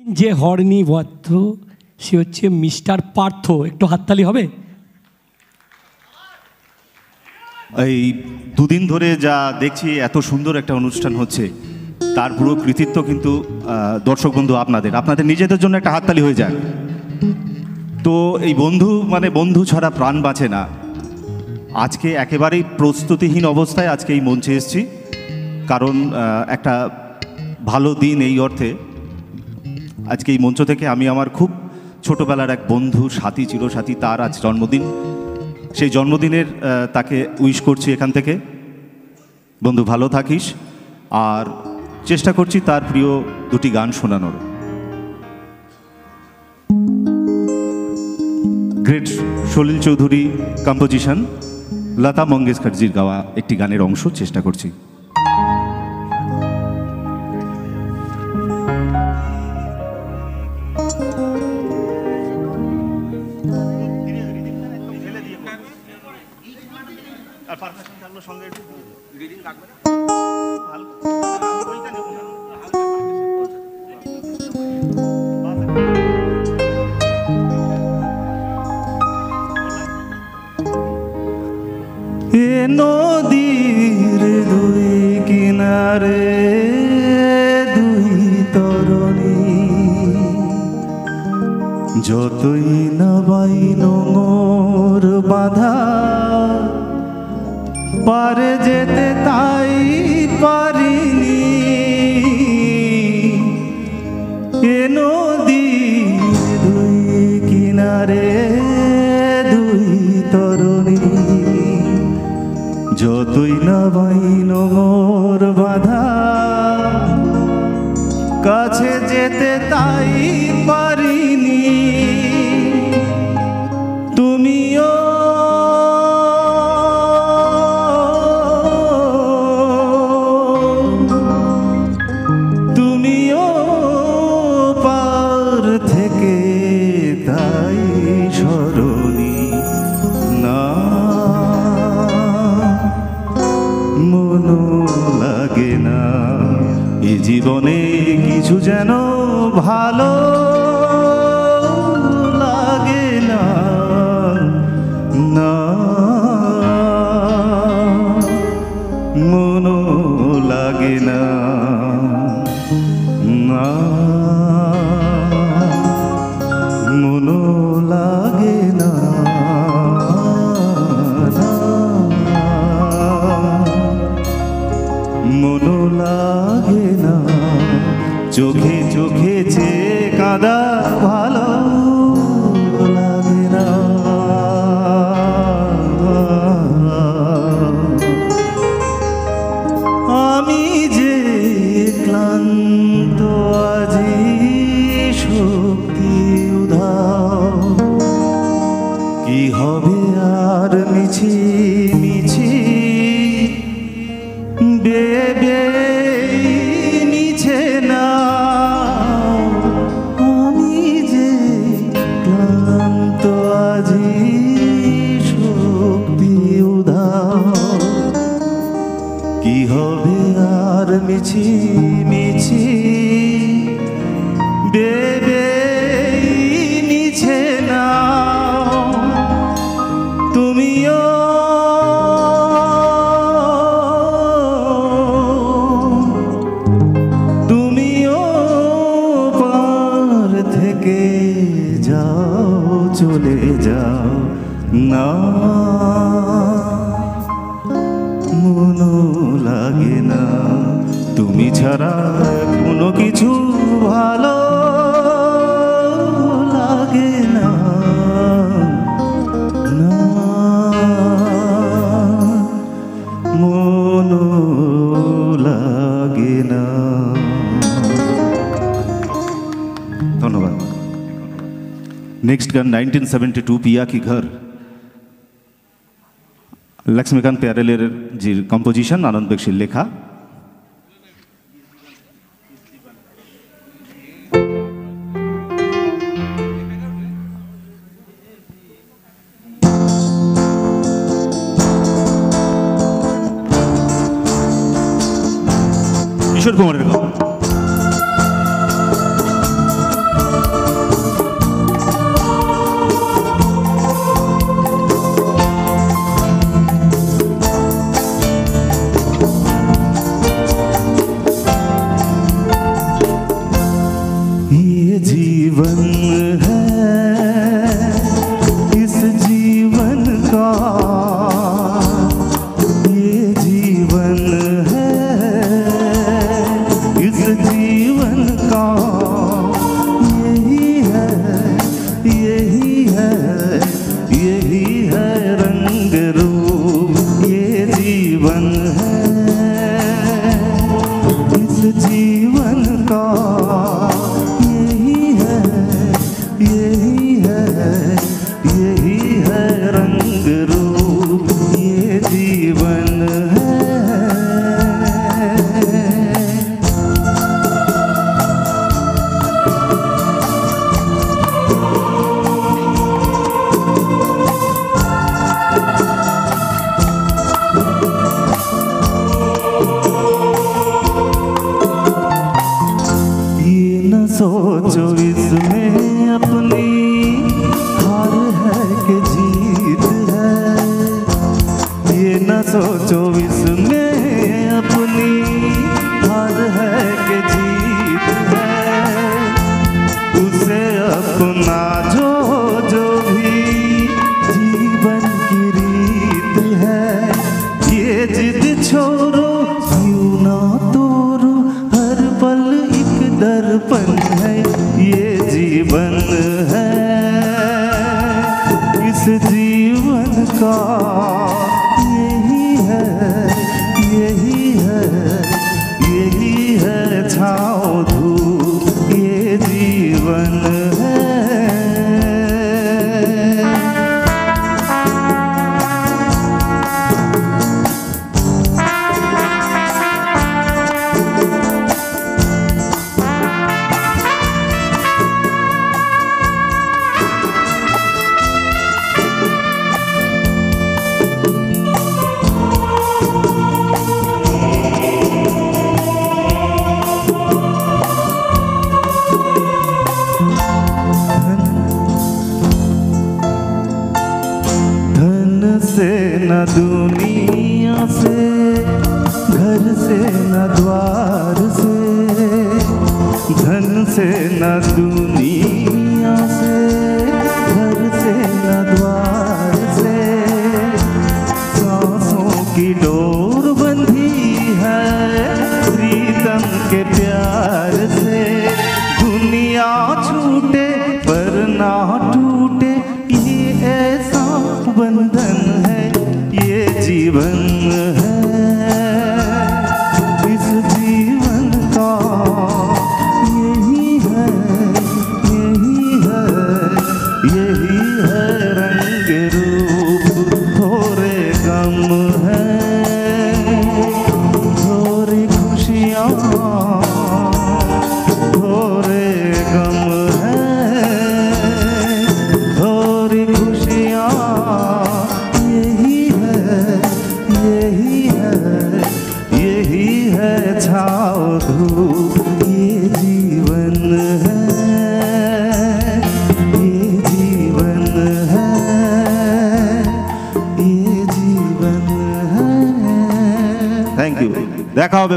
যে হর্নিবদ্ধ সে হচ্ছে মিস্টার পার্থ। একটু হাততালি হবে। এই দুদিন ধরে যা দেখছি এত সুন্দর একটা অনুষ্ঠান হচ্ছে, তার পুরো কৃতিত্ব কিন্তু দর্শক বন্ধু আপনাদের নিজেদের জন্য একটা হাততালি হয়ে যায়। তো এই বন্ধু মানে বন্ধু ছাড়া প্রাণ বাঁচে না। আজকে একেবারেই প্রস্তুতিহীন অবস্থায় আজকে এই মঞ্চে এসেছি, কারণ একটা ভালো দিন এই অর্থে আজকে এই মঞ্চ থেকে আমি আমার খুব ছোটোবেলার এক বন্ধু সাথী চিরসাথী, তার আজ জন্মদিন। সেই জন্মদিনের তাকে উইশ করছি এখান থেকে। বন্ধু ভালো থাকিস, আর চেষ্টা করছি তার প্রিয় দুটি গান শোনানোর। গ্রেট সলিল চৌধুরী কম্পোজিশন, লতা মঙ্গেশকরজির গাওয়া একটি গানের অংশ চেষ্টা করছি। নদীর দুই কিনারে দুই তরণী, যতই না বাইন মোর বাধা, পারে যেতে তাই পারিনি। এ নদীর দুই কিনারে দুই তরণী, যতই না বাইন মোর বাধা, কাছে যেতে তাই পারিনি। তুমিও পার থেকে তাই সরণি না, মনও লাগে না এ জীবনে কিছু, যেন ভালো লাগে না, না মনও লাগে না, না মনও লাগে না, মনও লাগে না। চোখে চোখে চেয়ে কাঁদা ভালো লাগে না। আমি যে ক্লান্ত আজি শক্তি উধাও, কি হবে আর মিছি মিছি বেবে নিছে না। আমি যে ক্লান্ত আজি শক্তি উধাও, কি হবে আর মিছি মিছি বেবে নিছে না। তুমিও পার থেকে যাও, চলে যাও না, মনও লাগে না। তুমি ছাড়া কোনো কিছু ভালো লাগে না, না মনও লাগে না। ধন্যবাদ। नेक्स्ट गान 1972 पिया की घर, लक्ष्मीकांत प्यारेलेर जी कम्पोजिशन, आनंद बख्शीर लेखा। किशोर कुमार जीवन है इस जीवन का, ये जीवन है इस जीवन का, यही है यही है यही है रंग रूप, ये जीवन है इस जीवन का, यही है यही है यही है रंग रूप, ये जीवन है। सोचो इसमें अपनी हार है कि जीत है, ये न सोचो इसमें अपनी हार है कि जीत है, उसे अपना जो जो भी जीवन की रीत है, ये जिद छोड़ो यूं ना तोड़ो, हर पल एक दर्पण है, ये जीवन है इस जीवन का, यही है यही है यही है छाँव धूप, ये जीवन है। से न दुनिया से, घर से न द्वार से, धन से न दुनिया से, घर से न द्वार से, सांसों की डोर बंधी है प्रीतम के प्यार से, दुनिया छूटे पर ना टूटे, ये ऐसा बंधन है, ये जीवन है इस जीवन का, यही है यही है यही है रंग रूप, थोड़े गम है थोड़ी खुशियाँ, थोड़े गम है थोड़ी खुशियाँ, यही है यही है छाँव धूप, ये जीवन है ये जीवन है ये जीवन है। थैंक यू, দেখা হবে।